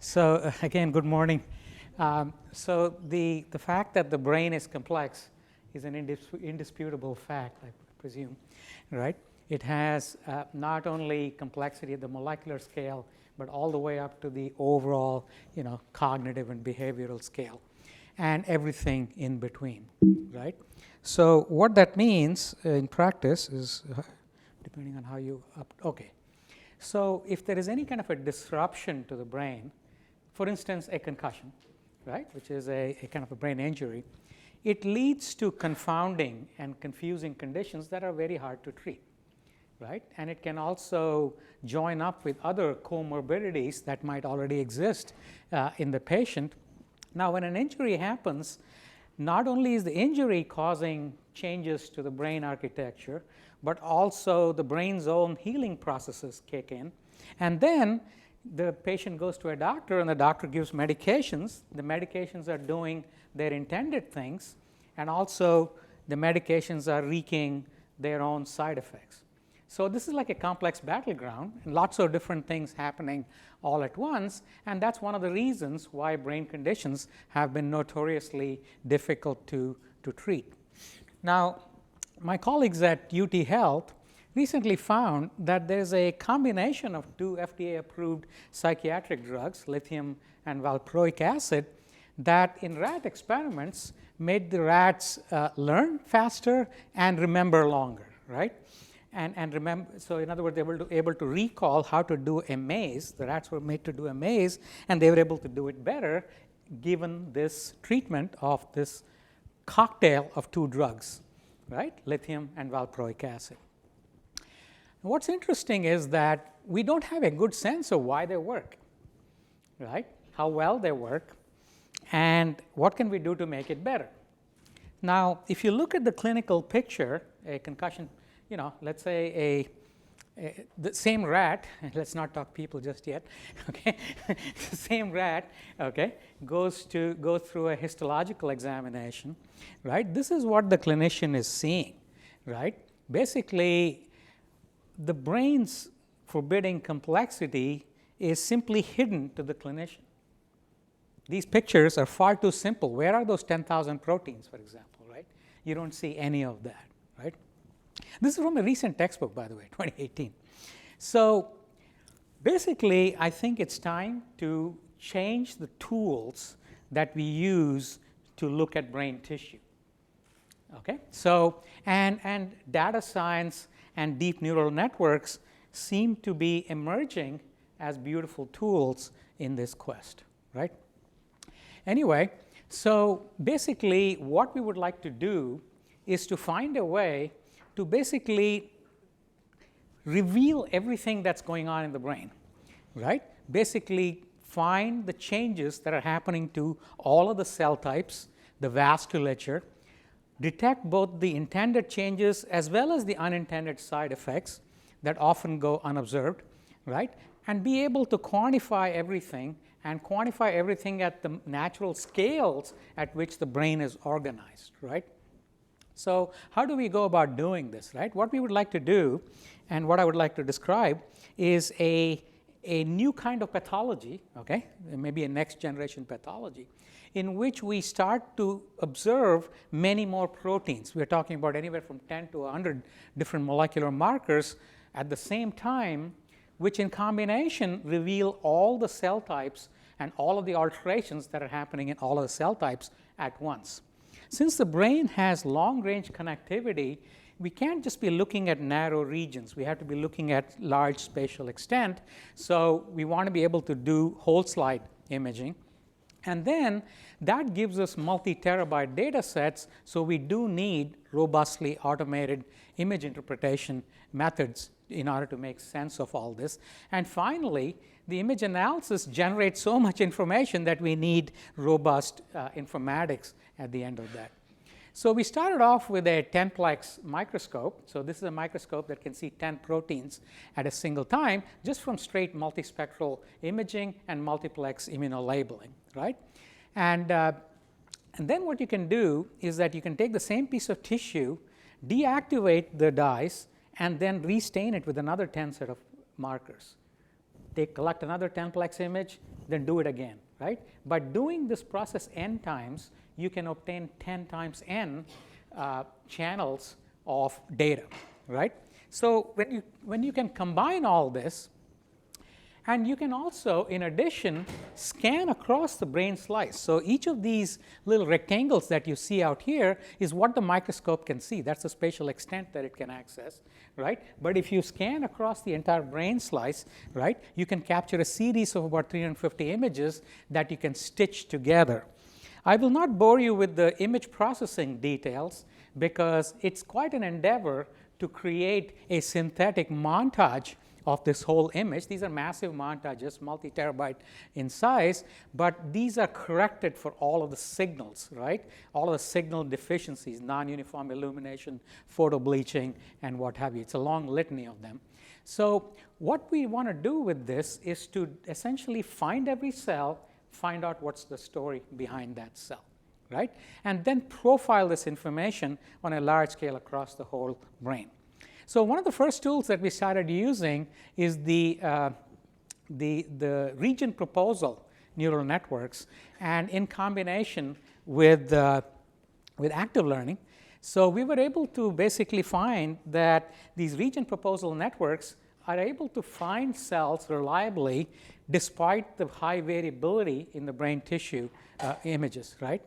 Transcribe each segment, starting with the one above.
So again, good morning. So the fact that the brain is complex is an indisputable fact, I presume, right? It has not only complexity at the molecular scale, but all the way up to the overall, cognitive and behavioral scale, and everything in between, right? So what that means in practice is, depending on how you okay. So if there is any kind of a disruption to the brain, for instance, a concussion, right, which is a kind of a brain injury, it leads to confounding and confusing conditions that are very hard to treat, right? And it can also join up with other comorbidities that might already exist in the patient. Now, when an injury happens, not only is the injury causing changes to the brain architecture, but also the brain's own healing processes kick in. And then the patient goes to a doctor, and the doctor gives medications. The medications are doing their intended things, and also the medications are wreaking their own side effects. So this is like a complex battleground, and lots of different things happening all at once, and that's one of the reasons why brain conditions have been notoriously difficult to treat. Now, my colleagues at UT Health recently found that there's a combination of two FDA-approved psychiatric drugs, lithium and valproic acid, that in rat experiments made the rats learn faster and remember longer, right? And remember, so in other words, they were able to recall how to do a maze. The rats were made to do a maze, and they were able to do it better given this treatment of this cocktail of two drugs, right? Lithium and valproic acid. What's interesting is that we don't have a good sense of why they work, right? How well they work, and what can we do to make it better. Now, if you look at the clinical picture, a concussion, let's say the same rat, let's not talk people just yet, okay? The same rat, okay, goes through a histological examination, right? This is what the clinician is seeing, right? Basically, the brain's forbidding complexity is simply hidden to the clinician. These pictures are far too simple. Where are those 10,000 proteins, for example, right? You don't see any of that, right? This is from a recent textbook, by the way, 2018. So basically, I think it's time to change the tools that we use to look at brain tissue. Okay? So, and data science and deep neural networks seem to be emerging as beautiful tools in this quest, right? Anyway, so basically what we would like to do is to find a way to basically reveal everything that's going on in the brain, right? Basically find the changes that are happening to all of the cell types, the vasculature, detect both the intended changes as well as the unintended side effects that often go unobserved, right? And be able to quantify everything, and quantify everything at the natural scales at which the brain is organized, right? So how do we go about doing this, right? What we would like to do, and what I would like to describe, is a new kind of pathology, okay? Maybe a next generation pathology, in which we start to observe many more proteins. We're talking about anywhere from 10 to 100 different molecular markers at the same time, which in combination reveal all the cell types and all of the alterations that are happening in all of the cell types at once. Since the brain has long-range connectivity, we can't just be looking at narrow regions. We have to be looking at large spatial extent. So we want to be able to do whole slide imaging. And then that gives us multi-terabyte data sets, so we do need robustly automated image interpretation methods in order to make sense of all this. And finally, the image analysis generates so much information that we need robust informatics at the end of that. So we started off with a 10-plex microscope. So this is a microscope that can see 10 proteins at a single time, just from straight multispectral imaging and multiplex immunolabeling, right? And then what you can do is that you can take the same piece of tissue, deactivate the dyes, and then restain it with another 10 set of markers. collect another 10-plex image, then do it again, right? By doing this process n times, you can obtain 10 times n channels of data, right? So when you can combine all this, and you can also, in addition, scan across the brain slice. So each of these little rectangles that you see out here is what the microscope can see. That's the spatial extent that it can access, right? But if you scan across the entire brain slice, right, you can capture a series of about 350 images that you can stitch together. I will not bore you with the image processing details because it's quite an endeavor to create a synthetic montage of this whole image. These are massive montages, multi-terabyte in size, but these are corrected for all of the signals, right? All of the signal deficiencies, non-uniform illumination, photo bleaching, and what have you. It's a long litany of them. So what we want to do with this is to essentially find every cell, find out what's the story behind that cell, right? And then profile this information on a large scale across the whole brain. So one of the first tools that we started using is the region proposal neural networks, and in combination with active learning. So we were able to basically find that these region proposal networks are able to find cells reliably despite the high variability in the brain tissue images, right?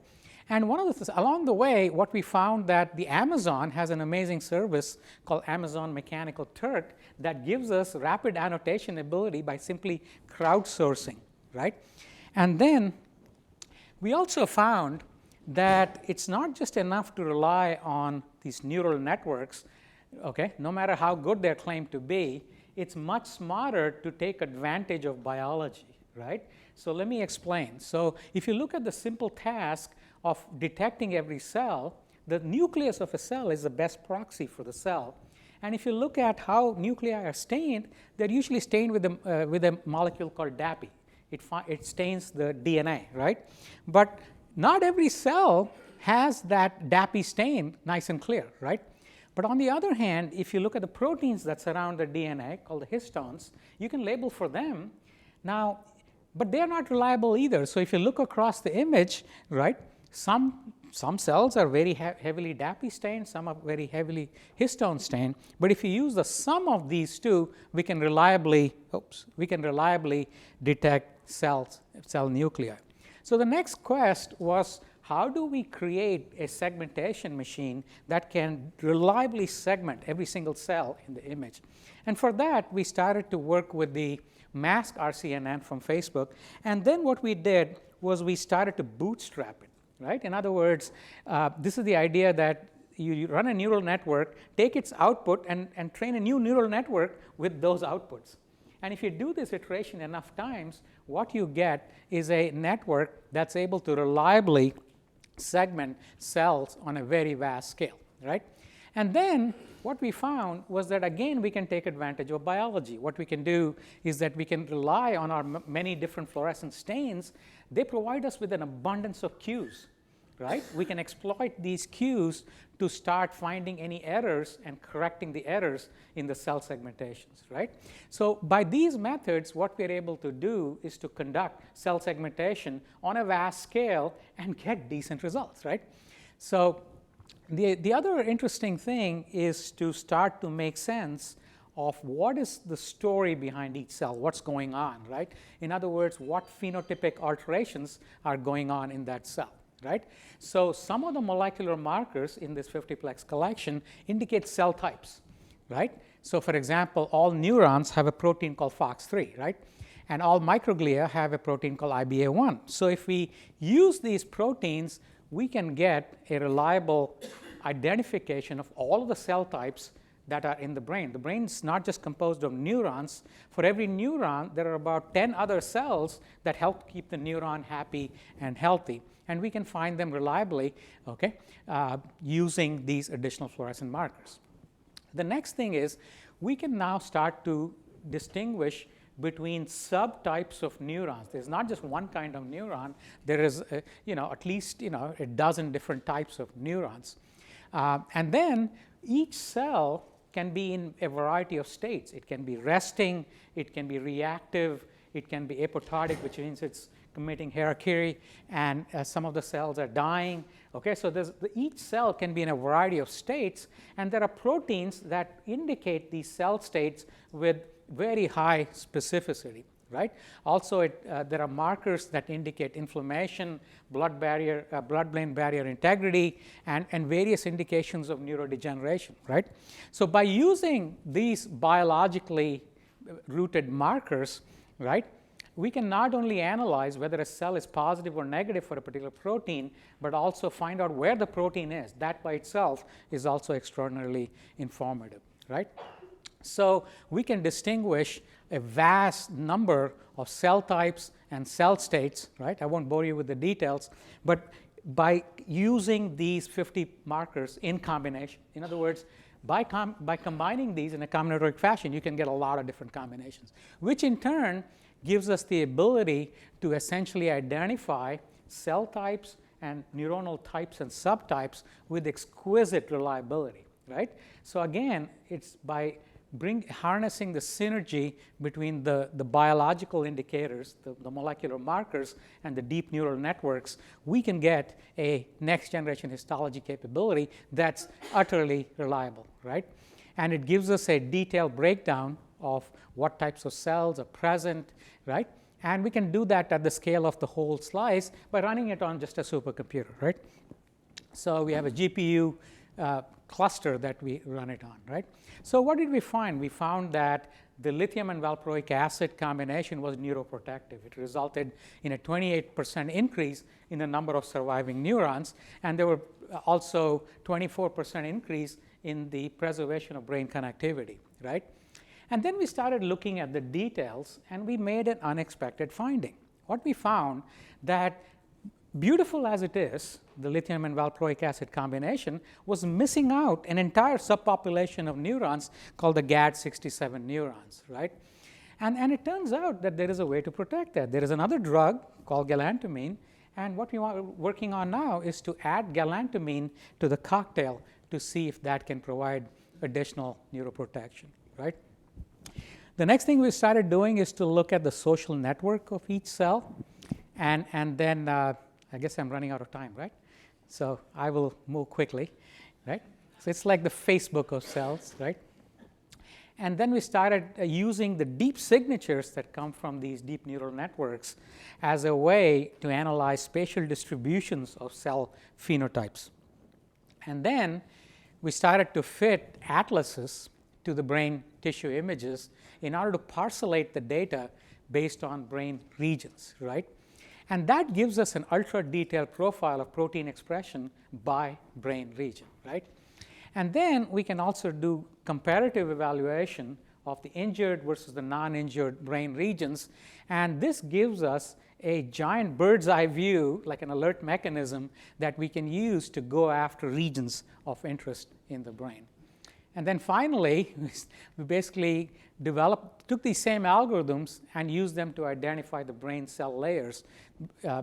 And one of the things, along the way, what we found that the Amazon has an amazing service called Amazon Mechanical Turk that gives us rapid annotation ability by simply crowdsourcing, right? And then we also found that it's not just enough to rely on these neural networks, okay, no matter how good they're claimed to be. It's much smarter to take advantage of biology, right? So let me explain. So if you look at the simple task of detecting every cell, the nucleus of a cell is the best proxy for the cell. And if you look at how nuclei are stained, they're usually stained with a molecule called DAPI. It stains the DNA, right? But not every cell has that DAPI stain nice and clear, right? But on the other hand, if you look at the proteins that surround the DNA, called the histones, you can label for them. Now, but they're not reliable either. So if you look across the image, right, some cells are very heavily DAPI stained, some are very heavily histone stained. But if you use the sum of these two, we can reliably detect cell nuclei. So the next quest was, how do we create a segmentation machine that can reliably segment every single cell in the image? And for that, we started to work with the Mask-RCNN from Facebook. And then what we did was we started to bootstrap it, right? In other words, this is the idea that you run a neural network, take its output, and train a new neural network with those outputs. And if you do this iteration enough times, what you get is a network that's able to reliably segment cells on a very vast scale, right? And then what we found was that, again, we can take advantage of biology. What we can do is that we can rely on our many different fluorescent stains. They provide us with an abundance of cues, right? We can exploit these cues to start finding any errors and correcting the errors in the cell segmentations, right? So by these methods, what we're able to do is to conduct cell segmentation on a vast scale and get decent results, right? So the other interesting thing is to start to make sense of what is the story behind each cell, what's going on, right? In other words, what phenotypic alterations are going on in that cell, right? So some of the molecular markers in this 50-plex collection indicate cell types, right? So for example, all neurons have a protein called FOX3, right? And all microglia have a protein called IBA1. So if we use these proteins, we can get a reliable identification of all of the cell types that are in the brain. The brain is not just composed of neurons. For every neuron, there are about 10 other cells that help keep the neuron happy and healthy. And we can find them reliably, okay, using these additional fluorescent markers. The next thing is, we can now start to distinguish between subtypes of neurons. There's not just one kind of neuron. There is, at least, a dozen different types of neurons. And then each cell can be in a variety of states. It can be resting, it can be reactive, it can be apoptotic, which means it's committing harakiri, and some of the cells are dying. Okay, so each cell can be in a variety of states, and there are proteins that indicate these cell states with very high specificity. Right? Also, there are markers that indicate inflammation, blood-brain barrier integrity, and various indications of neurodegeneration. Right? So, by using these biologically rooted markers, right, we can not only analyze whether a cell is positive or negative for a particular protein, but also find out where the protein is. That by itself is also extraordinarily informative. Right? So, we can distinguish a vast number of cell types and cell states, right? I won't bore you with the details, but by using these 50 markers in combination, in other words, by combining these in a combinatoric fashion, you can get a lot of different combinations, which in turn gives us the ability to essentially identify cell types and neuronal types and subtypes with exquisite reliability, right? So again, it's by harnessing the synergy between the biological indicators, the molecular markers, and the deep neural networks, we can get a next generation histology capability that's utterly reliable, right? And it gives us a detailed breakdown of what types of cells are present, right? And we can do that at the scale of the whole slice by running it on just a supercomputer, right? So we have a GPU cluster that we run it on, right? So what did we find? We found that the lithium and valproic acid combination was neuroprotective. It resulted in a 28% increase in the number of surviving neurons, and there were also 24% increase in the preservation of brain connectivity, right? And then we started looking at the details, and we made an unexpected finding. What we found that, beautiful as it is, the lithium and valproic acid combination was missing out an entire subpopulation of neurons called the GAD67 neurons, right? And it turns out that there is a way to protect that. There is another drug called galantamine, and what we are working on now is to add galantamine to the cocktail to see if that can provide additional neuroprotection, right? The next thing we started doing is to look at the social network of each cell, and then I guess I'm running out of time, right? So I will move quickly, right? So it's like the Facebook of cells, right? And then we started using the deep signatures that come from these deep neural networks as a way to analyze spatial distributions of cell phenotypes. And then we started to fit atlases to the brain tissue images in order to parcellate the data based on brain regions, right? And that gives us an ultra-detailed profile of protein expression by brain region, right? And then we can also do comparative evaluation of the injured versus the non-injured brain regions. And this gives us a giant bird's eye view, like an alert mechanism, that we can use to go after regions of interest in the brain. And then finally, we basically took these same algorithms and used them to identify the brain cell layers,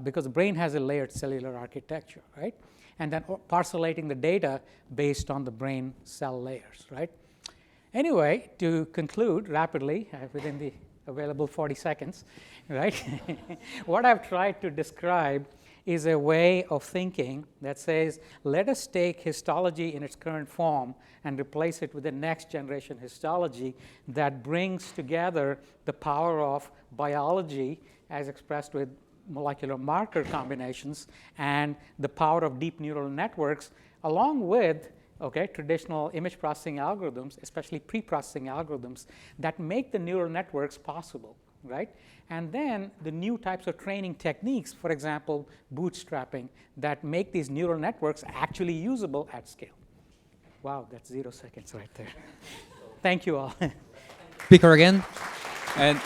because the brain has a layered cellular architecture, right? And then parcellating the data based on the brain cell layers, right? Anyway, to conclude rapidly, within the available 40 seconds, right? What I've tried to describe is a way of thinking that says, let us take histology in its current form and replace it with the next generation histology that brings together the power of biology as expressed with molecular marker combinations and the power of deep neural networks, along with traditional image processing algorithms, especially pre-processing algorithms, that make the neural networks possible, right? And then the new types of training techniques, for example, bootstrapping, that make these neural networks actually usable at scale. Wow, that's 0 seconds right there. Thank you all. Speaker again. And